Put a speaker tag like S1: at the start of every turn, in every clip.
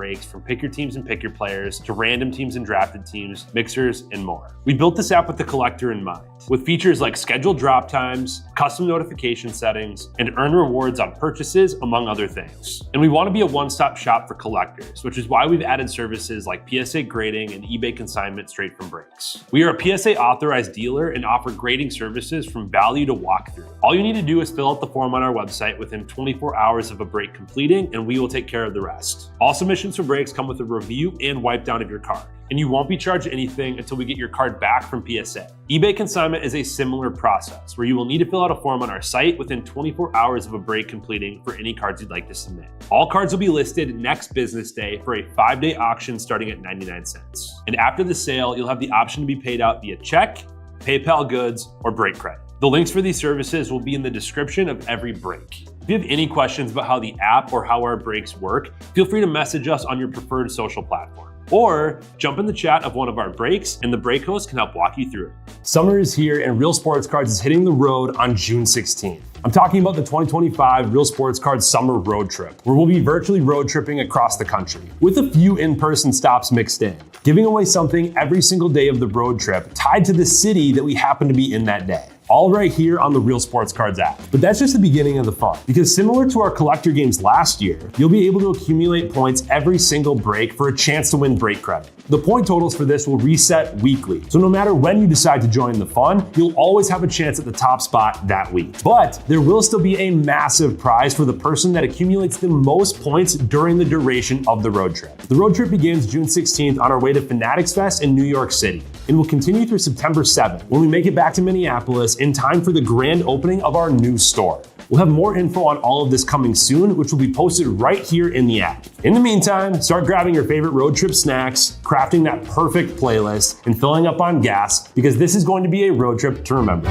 S1: breaks from pick your teams and pick your players to random teams and drafted teams, mixers, and more. We built this app with the collector in mind, with features like scheduled drop times, custom notification settings, and earn rewards on purchases, among other things. And we want to be a one-stop shop for collectors, which is why we've added services like PSA grading and eBay consignment straight from breaks. We are a PSA authorized dealer and offer grading services from value to walkthrough. All you need to do is fill out the form on our website within 24 hours of a break completing, and we will take care of the rest. All submissions for breaks come with a review and wipe down of your card, and you won't be charged anything until we get your card back from PSA. eBay consignment is a similar process where you will need to fill out a form on our site within 24 hours of a break completing for any cards you'd like to submit. All cards will be listed next business day for a 5-day auction starting at 99 cents. And after the sale, you'll have the option to be paid out via check, PayPal goods, or break credit. The links for these services will be in the description of every break. If you have any questions about how the app or how our breaks work, feel free to message us on your preferred social platform. Or jump in the chat of one of our breaks and the break host can help walk you through it. Summer is here and Real Sports Cards is hitting the road on June 16th. I'm talking about the 2025 Real Sports Cards Summer Road Trip, where we'll be virtually road tripping across the country, with a few in-person stops mixed in, giving away something every single day of the road trip tied to the city that we happen to be in that day. All right here on the Real Sports Cards app. But that's just the beginning of the fun, because similar to our collector games last year, you'll be able to accumulate points every single break for a chance to win break credit. The point totals for this will reset weekly, so no matter when you decide to join the fun, you'll always have a chance at the top spot that week. But there will still be a massive prize for the person that accumulates the most points during the duration of the road trip. The road trip begins June 16th on our way to Fanatics Fest in New York City, and will continue through September 7th when we make it back to Minneapolis in time for the grand opening of our new store. We'll have more info on all of this coming soon, which will be posted right here in the app. In the meantime, start grabbing your favorite road trip snacks, crafting that perfect playlist, and filling up on gas, because this is going to be a road trip to remember.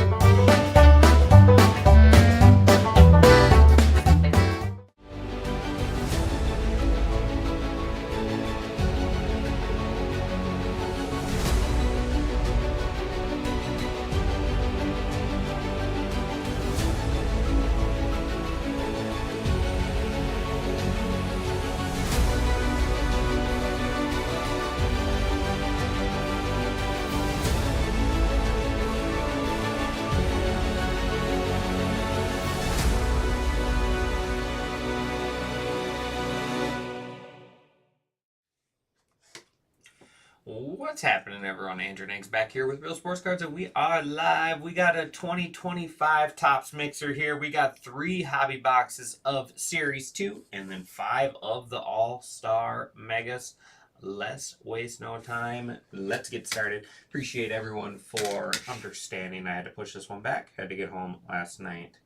S2: What's happening, everyone? Andrew Nanks back here with Real Sports Cards, and we are live. We got a 2025 Topps Mixer here. We got 3 hobby boxes of Series 2 and then 5 of the All-Star Megas. Let's waste no time. Let's get started. Appreciate everyone for understanding. I had to push this one back. Had to get home last night.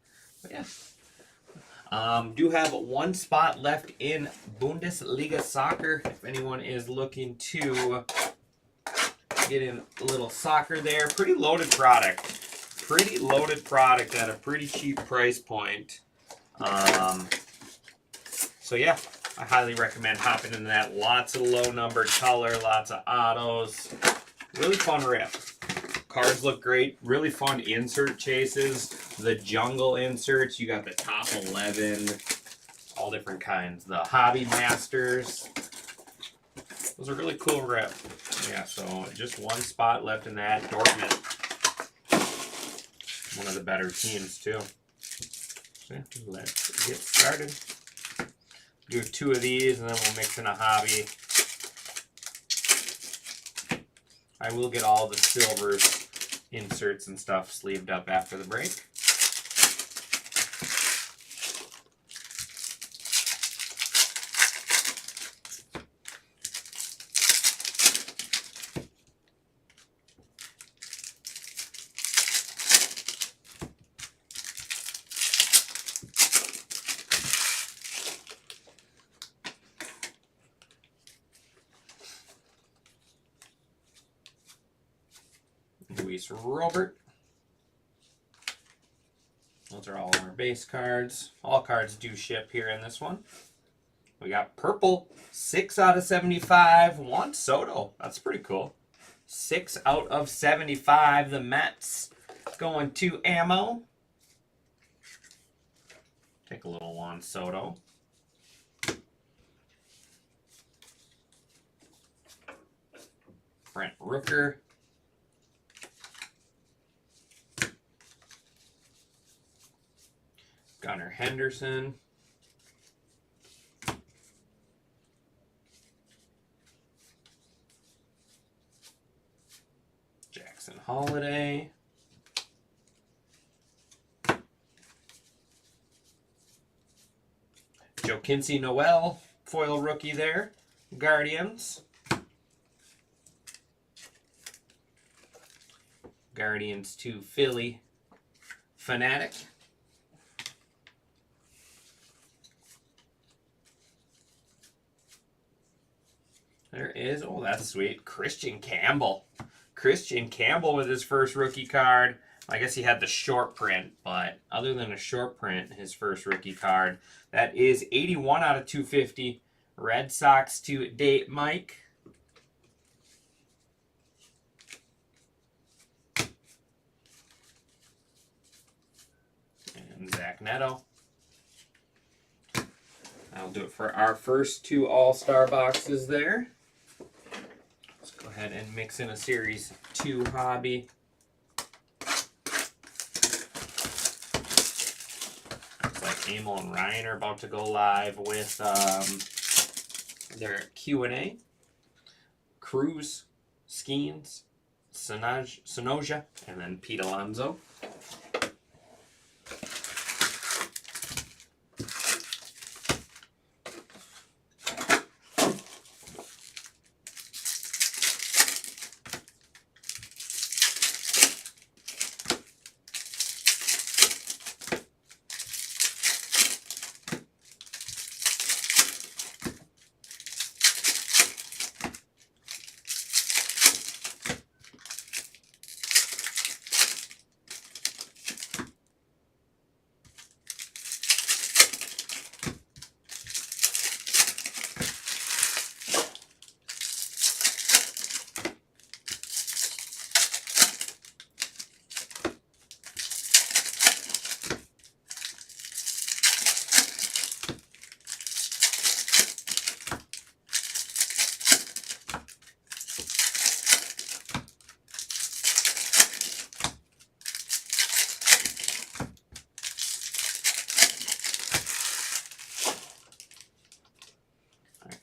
S2: But yeah. Do have one spot left in Bundesliga soccer. If anyone is looking to get in a little soccer there. Pretty loaded product. Pretty loaded product at a pretty cheap price point. So yeah, I highly recommend hopping into that. Lots of low numbered color, lots of autos. Really fun rip. Cards look great. Really fun insert chases. The jungle inserts. You got the top 11. All different kinds. The Hobby Masters. Those are really cool rip. Yeah, so just one spot left in that. Dortmund. One of the better teams, too. So yeah, let's get started. Do 2 of these, and then we'll mix in a hobby. I will get all the silvers, inserts, and stuff sleeved up after the break. Luis Robert. Those are all our base cards. All cards do ship here in this one. We got purple, 6 out of 75. Juan Soto. That's pretty cool. 6 out of 75. The Mets going to ammo. Take a little Juan Soto. Brent Rooker. Gunnar Henderson. Jackson Holiday. Joe Kinsey Noel, foil rookie there. Guardians. Guardians to Philly Fanatic. There is, oh, that's sweet, Christian Campbell. Christian Campbell with his first rookie card. I guess he had the short print, but other than a short print, his first rookie card. That is 81 out of 250. Red Sox to Date Mike. And Zach Neto. That'll do it for our first 2 All-Star boxes there. Let's go ahead and mix in a Series 2 hobby. Looks like Emil and Ryan are about to go live with their Q&A. Cruz, Skeens, Sonoja, and then Pete Alonso.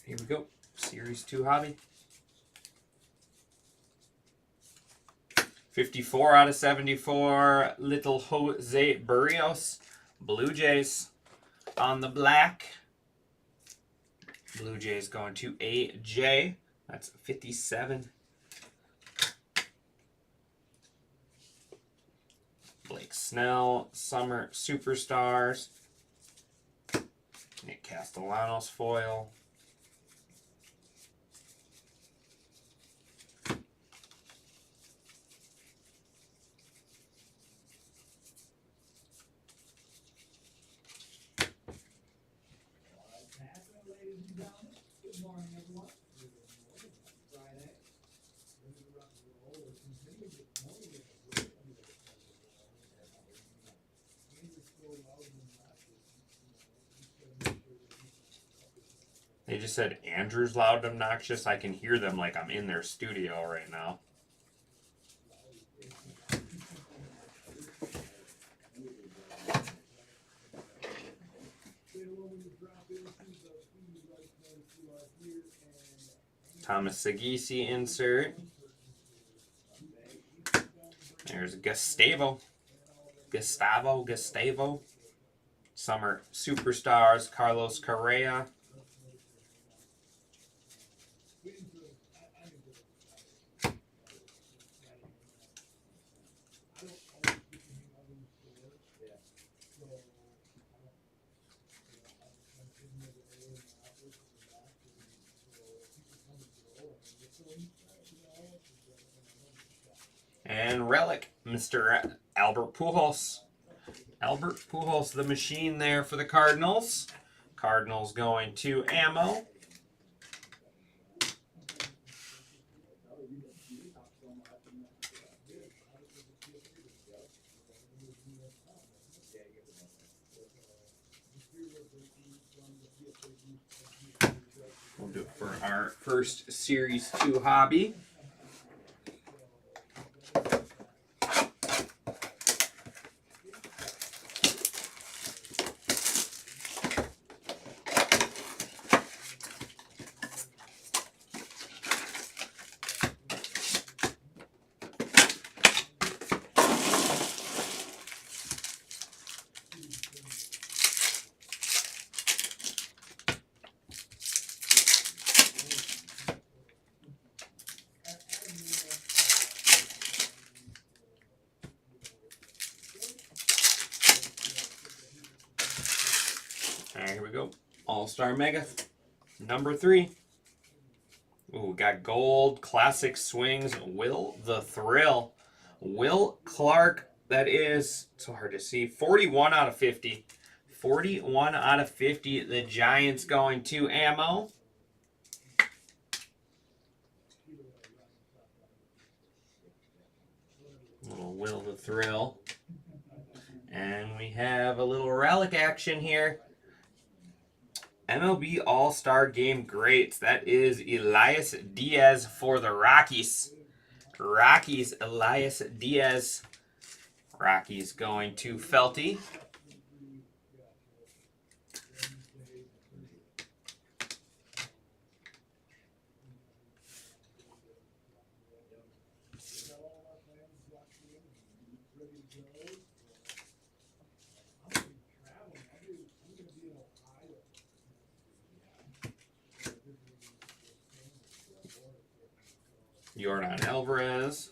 S2: Here we go. Series 2 hobby. 54 out of 74. Little Jose Barrios. Blue Jays on the black. Blue Jays going to AJ. That's 57. Blake Snell. Summer Superstars. Nick Castellanos foil. They just said Andrew's loud and obnoxious. I can hear them like I'm in their studio right now. Thomas Sagisi insert. There's Gustavo. Summer Superstars, Carlos Correa. And relic, Mr. Albert Pujols. Albert Pujols, the machine there for the Cardinals. Cardinals going to ammo. We'll do it for our first Series 2 hobby. go. All-Star Mega. Number 3. Ooh, we got gold. Classic swings. Will the Thrill. Will Clark. That is so hard to see. 41 out of 50. 41 out of 50. The Giants going to ammo. Little Will the Thrill. And we have a little relic action here. MLB All-Star Game Greats. That is Elias Diaz for the Rockies. Rockies, Elias Diaz. Rockies going to Felty. Yordan Alvarez.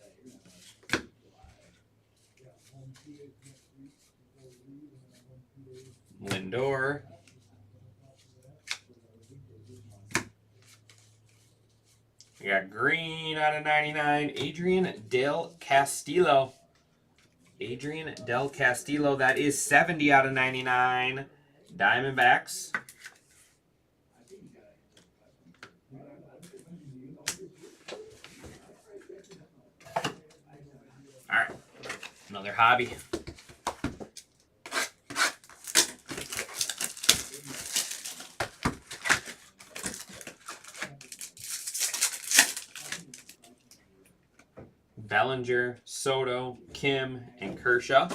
S2: Lindor. We got green out of 99. Adrian Del Castillo. Adrian Del Castillo. That is 70 out of 99. Diamondbacks. All right, another hobby. Bellinger, Soto, Kim, and Kershaw.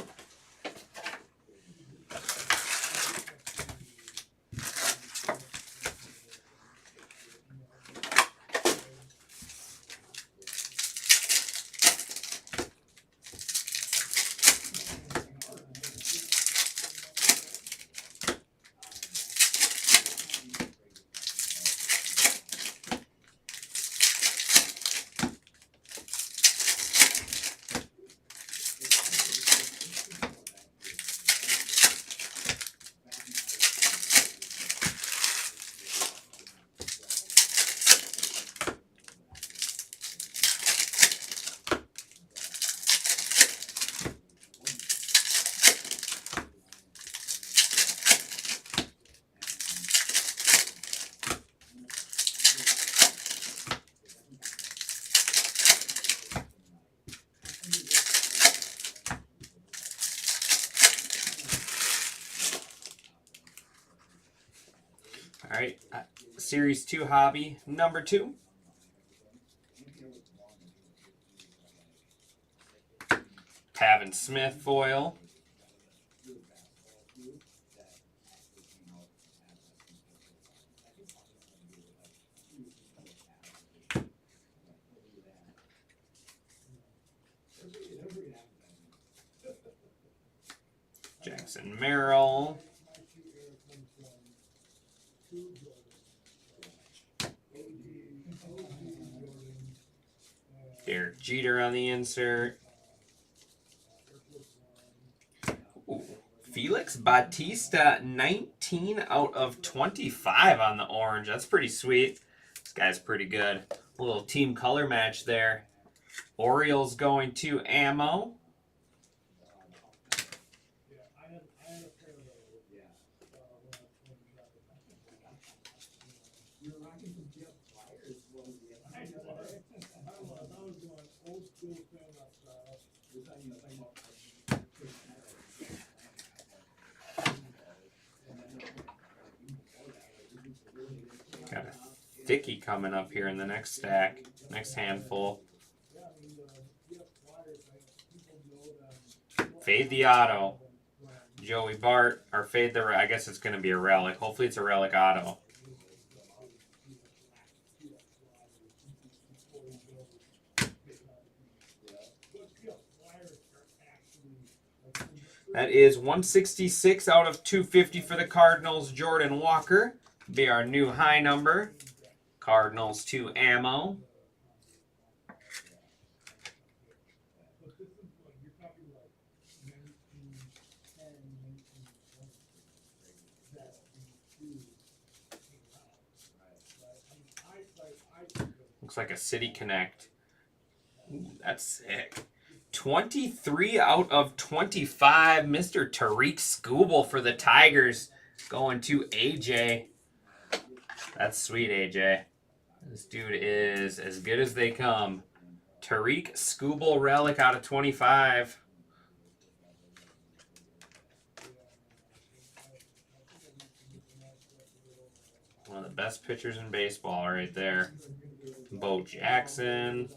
S2: All right, Series 2 hobby number 2. Pavin Smith foil. Jackson Merrill. Derek Jeter on the insert. Ooh. Felix Bautista, 19 out of 25 on the orange. That's pretty sweet. This guy's pretty good. A little team color match there. Orioles going to ammo. Got a thickie coming up here in the next stack, next handful. Fade the auto. Joey Bart, or fade the, I guess it's going to be a relic. Hopefully it's a relic auto. That is 166 out of 250 for the Cardinals. Jordan Walker be our new high number. Cardinals to ammo. Looks like a City Connect. Ooh, that's sick. 23 out of 25. Mr. Tariq Skubal for the Tigers going to AJ. That's sweet, AJ. This dude is as good as they come. Tariq Skubal relic out of 25. One of the best pitchers in baseball right there. Bo Jackson.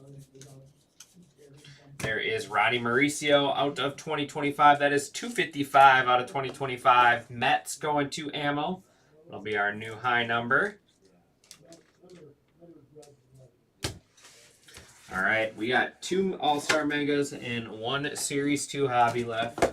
S2: There is Roddy Mauricio out of 2025. That is 255 out of 2025. Mets going to ammo. That'll be our new high number. All right, we got 2 All-Star Megas and 1 Series 2 hobby left.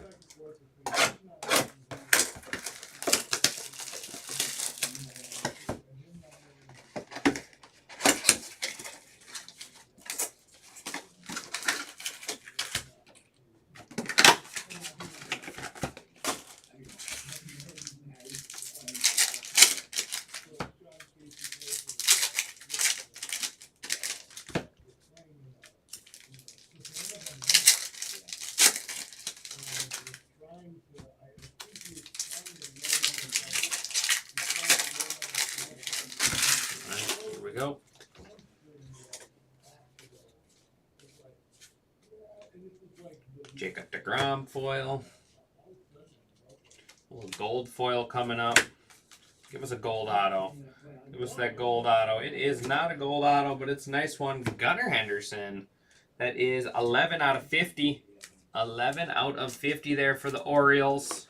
S2: Here we go. Jacob deGrom foil. A little gold foil coming up. Give us a gold auto. Give us that gold auto. It is not a gold auto, but it's a nice one. Gunnar Henderson. That is 11 out of 50. 11 out of 50 there for the Orioles.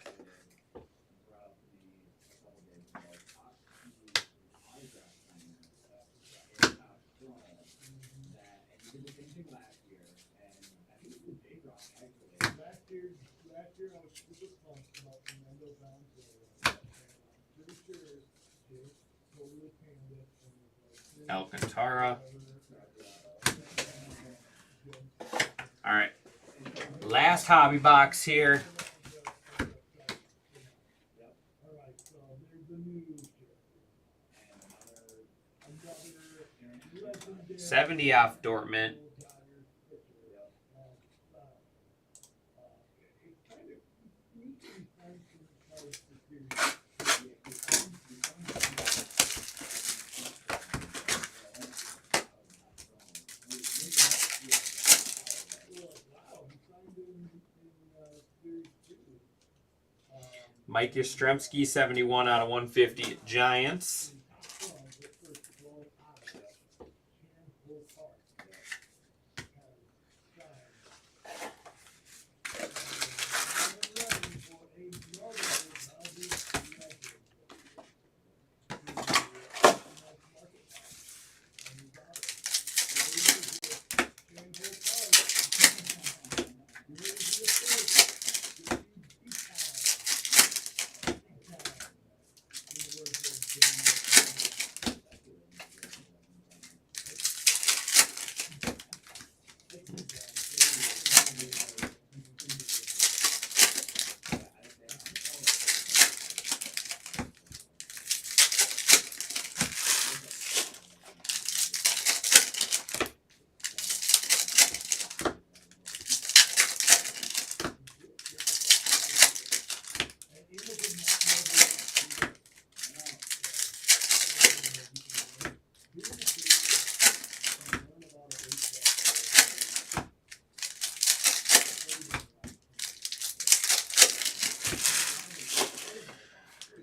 S2: Alcantara. All right. Last hobby box here. $70 off Dortmund. Mike Yastrzemski, 71 out of 150 Giants.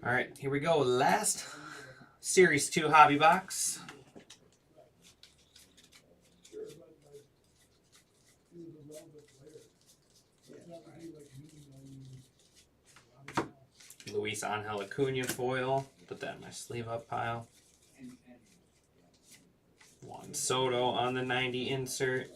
S2: All right, here we go. Last Series 2 hobby box. Luis Angel Acuna foil. Put that in my sleeve up pile. Juan Soto on the 90 insert.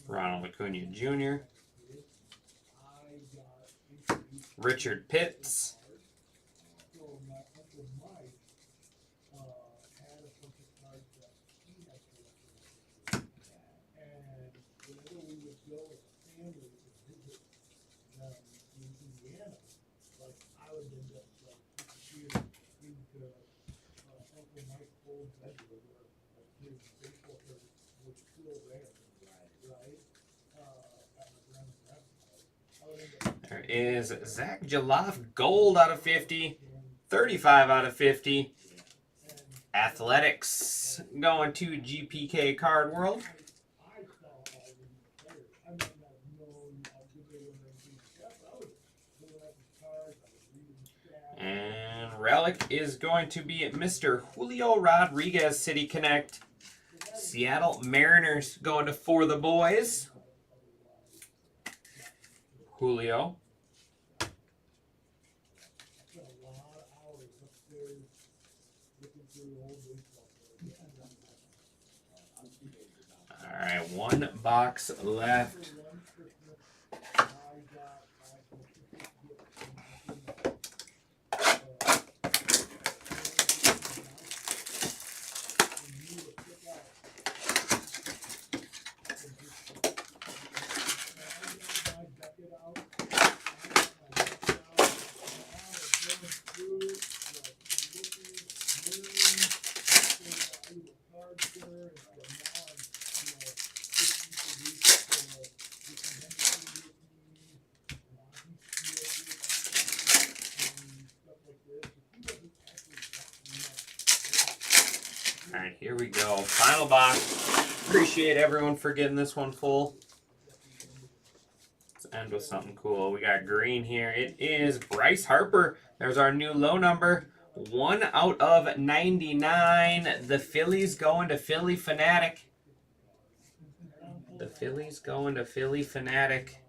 S2: Ronald Acuna Jr. Richard Pitts. There is Zach Jaloff, gold out of 50, 35 out of 50. Athletics going to GPK Card World. And relic is going to be Mr. Julio Rodriguez, City Connect. Seattle Mariners going to For the Boys. Julio. All right, one box left. All right, here we go. Final box. Appreciate everyone for getting this one full. Let's end with something cool. We got green here. It is Bryce Harper. There's our new low number. 1 out of 99. The Phillies going to Philly Fanatic. The Phillies going to Philly Fanatic.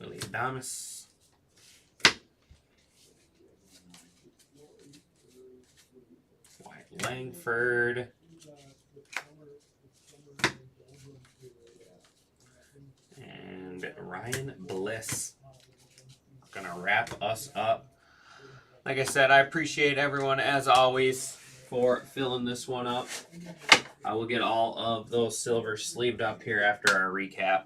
S2: Willie Adames. Wyatt Langford. And Ryan Bliss. Gonna wrap us up. Like I said, I appreciate everyone as always for filling this one up. I will get all of those silvers sleeved up here after our recap.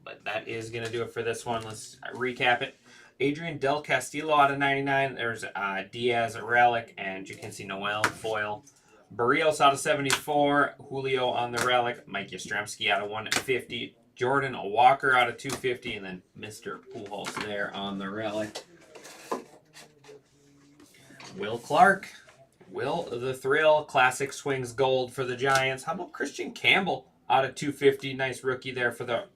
S2: But that is going to do it for this one. Let's recap it. Adrian Del Castillo out of 99. There's Diaz relic and Jackenzie Noel foil. Barrios out of 74. Julio on the relic. Mike Yastrzemski out of 150. Jordan Walker out of 250. And then Mr. Pujols there on the relic. Will Clark. Will the Thrill. Classic swings gold for the Giants. How about Christian Campbell out of 250? Nice rookie there for the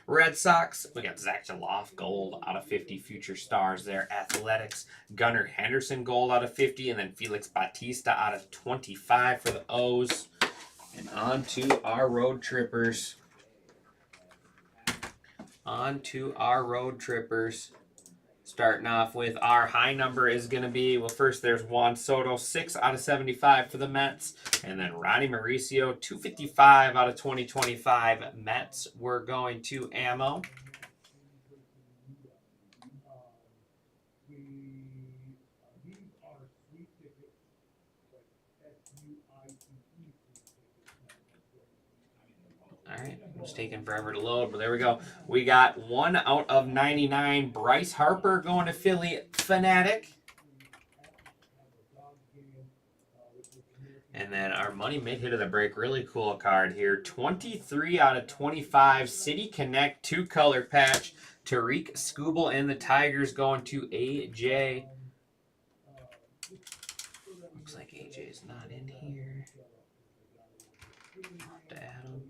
S2: Red Sox. We got Zach Jaloff gold out of 50. Future stars there. Athletics. Gunnar Henderson gold out of 50. And then Felix Bautista out of 25 for the O's. And on to our road trippers. On to our road trippers. Starting off with our high number is going to be, well, first there's Juan Soto, 6 out of 75 for the Mets. And then Ronnie Mauricio, 255 out of 2025 Mets. We're going to ammo. All right, it's taking forever to load, but there we go. We got 1 out of 99. Bryce Harper going to Philly Fanatic. And then our money mid hit of the break, really cool card here. 23 out of 25. City Connect 2-color patch. Tariq Skubal and the Tigers going to AJ. Looks like AJ's not in here. To Adam.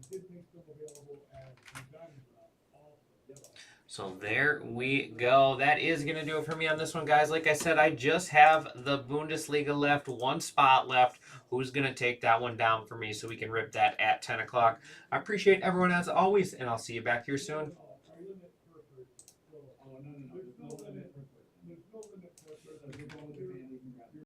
S2: So there we go. That is going to do it for me on this one, guys. Like I said, I just have the Bundesliga left, one spot left. Who's going to take that one down for me so we can rip that at 10 o'clock? I appreciate everyone as always, and I'll see you back here soon.